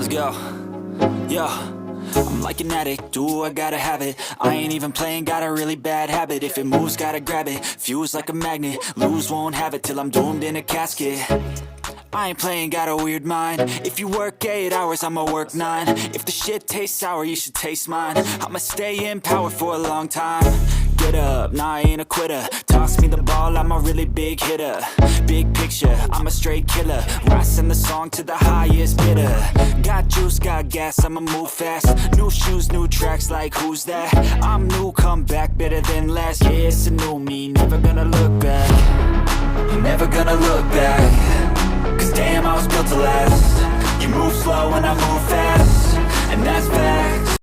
Let's go. Yo, I'm like an addict, do I gotta have it. I ain't even playing, got a really bad habit. If it moves, gotta grab it, fuse like a magnet. Lose, won't have it till I'm doomed in a casket. I ain't playing, got a weird mind. If you work 8 hours, I'ma work 9. If the shit tastes sour, you should taste mine. I'ma stay in power for a long time. Get up, nah, I ain't a quitter. Toss me the ball, I'm a really big hitter. Big picture, I'm a straight killer. Rising the song to the highest bidder. Got juice, got gas, I'ma move fast. New shoes, new tracks, like who's that? I'm new, come back, better than last. Yeah, it's a new me, never gonna look back. Never gonna look back. Cause damn, I was built to last. You move slow and I move fast, and that's facts.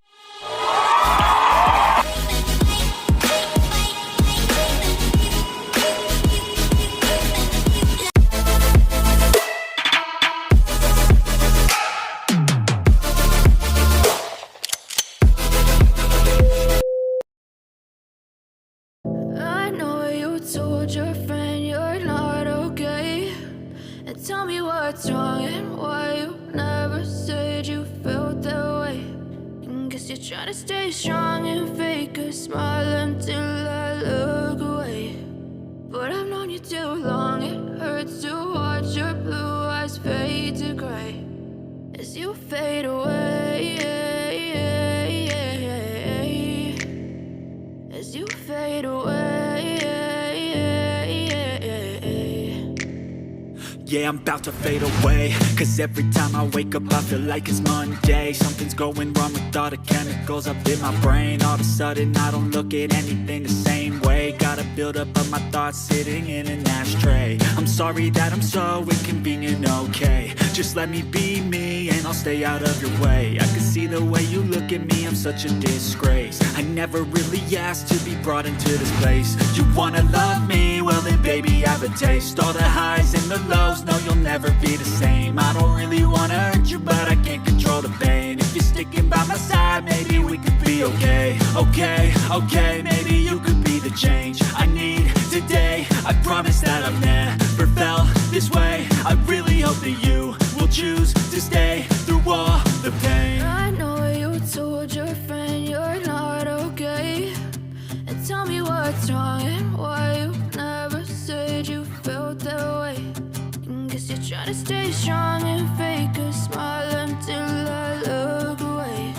I know you told your friend you're not okay, and tell me what's wrong and why you never said you felt that way. And guess you're trying to stay strong and fake a smile until I look away. But I've known you too long, it hurts to watch your blue eyes fade to gray as you fade away, as you fade away. Yeah, I'm about to fade away. Cause every time I wake up I feel like it's Monday. Something's going wrong with all the chemicals up in my brain. All of a sudden I don't look at anything the same way. Gotta build up of my thoughts sitting in an ashtray. I'm sorry that I'm so inconvenient, okay. Just let me be me and I'll stay out of your way. I can see the way you look at me, I'm such a disgrace. I never really asked to be brought into this place. You wanna love me? Well then baby, have a taste. All the highs and the lows, no you'll never be the same. I don't really wanna hurt you, but I can't control the pain. If you're sticking by my side, maybe we could be okay. Okay, maybe you could be the change I need today. I promise that I've never felt this way. I really hope that you will choose to stay through all the pain. I know you told your friend you're not okay, and tell me what's wrong and why you never said you felt that way. And guess you're trying to stay strong and fake a smile until I look away.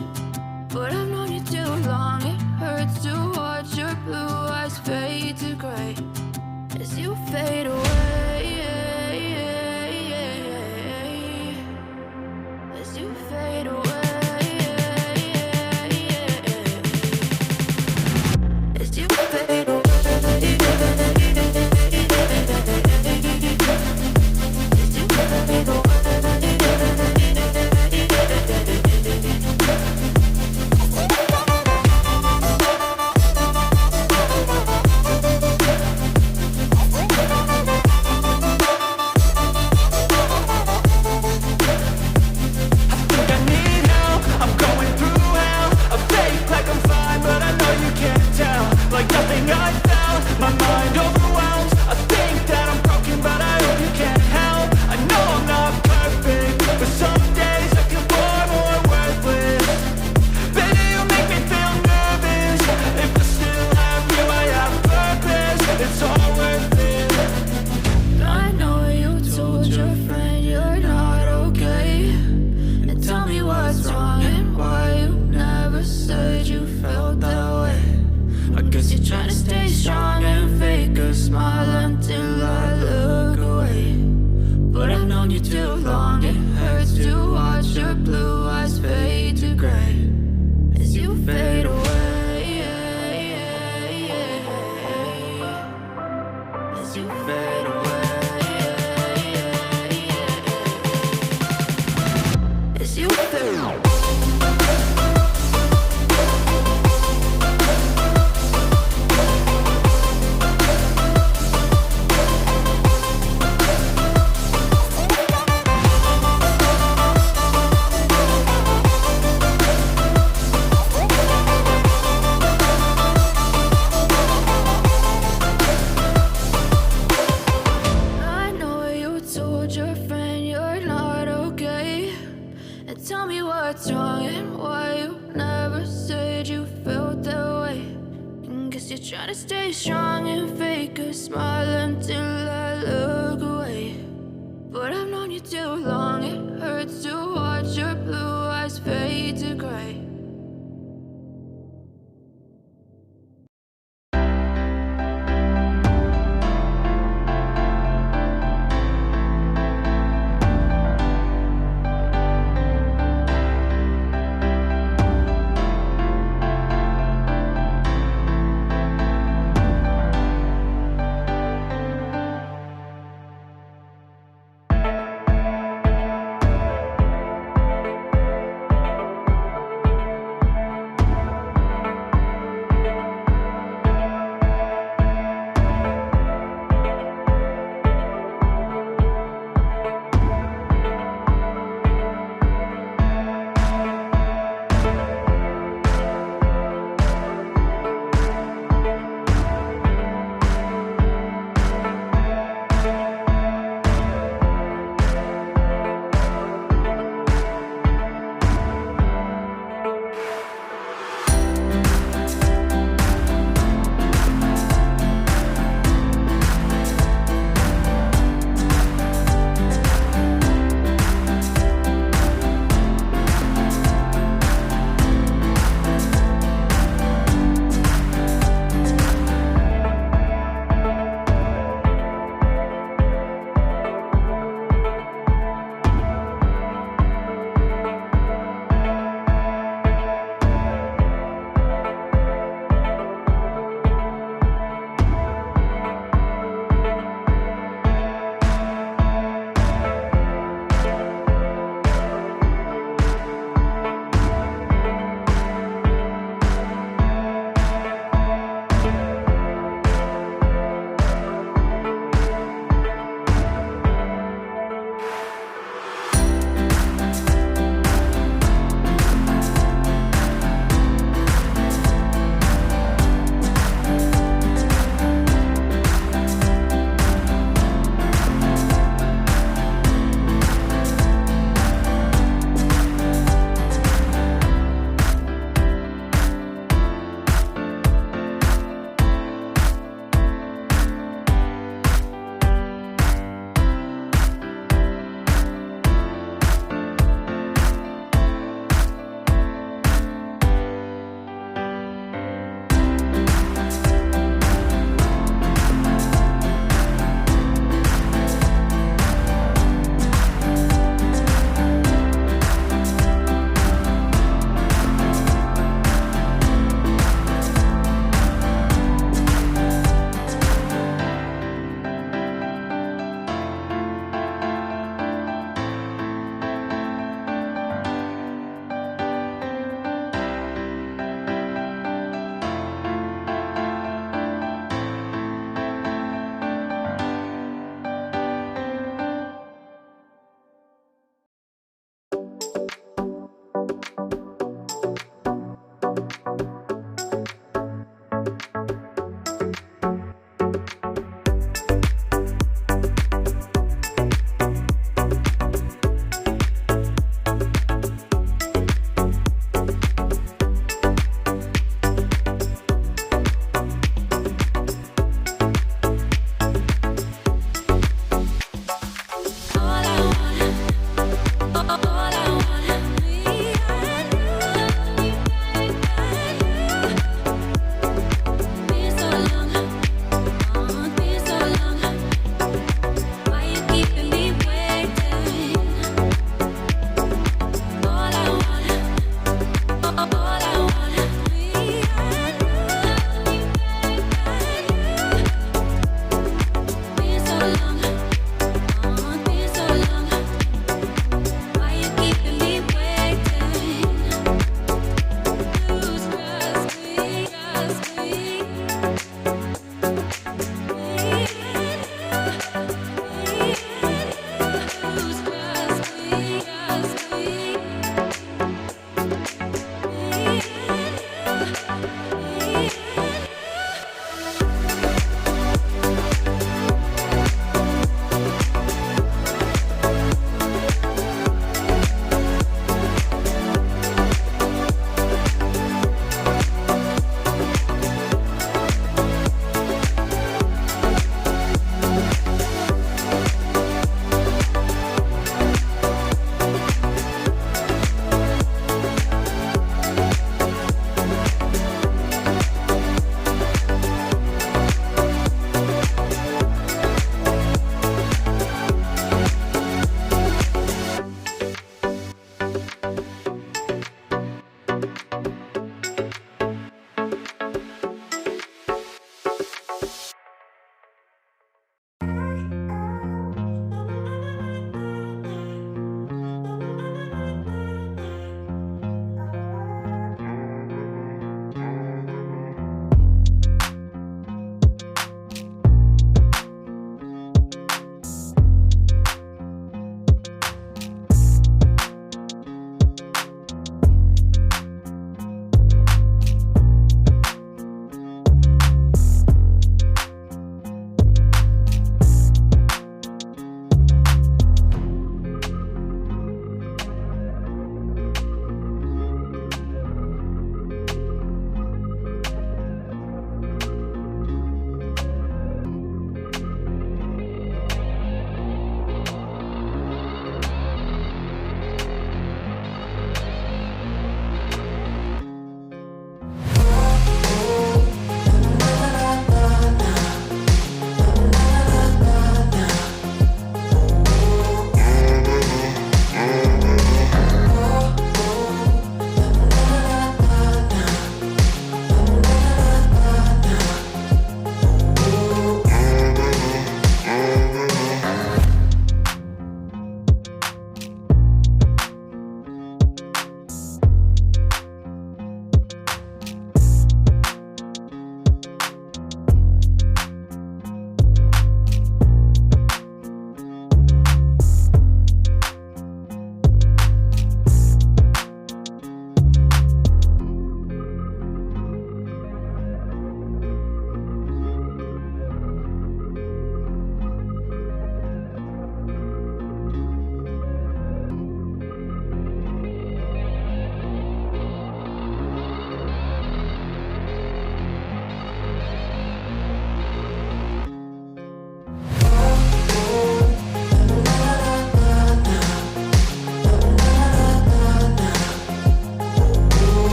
But I've known you too long, it hurts to watch your blue eyes fade to gray as you fade away, as you fade away, as you fade away. Trying to stay strong and fake a smile until I look away. But I've known you too long, it hurts to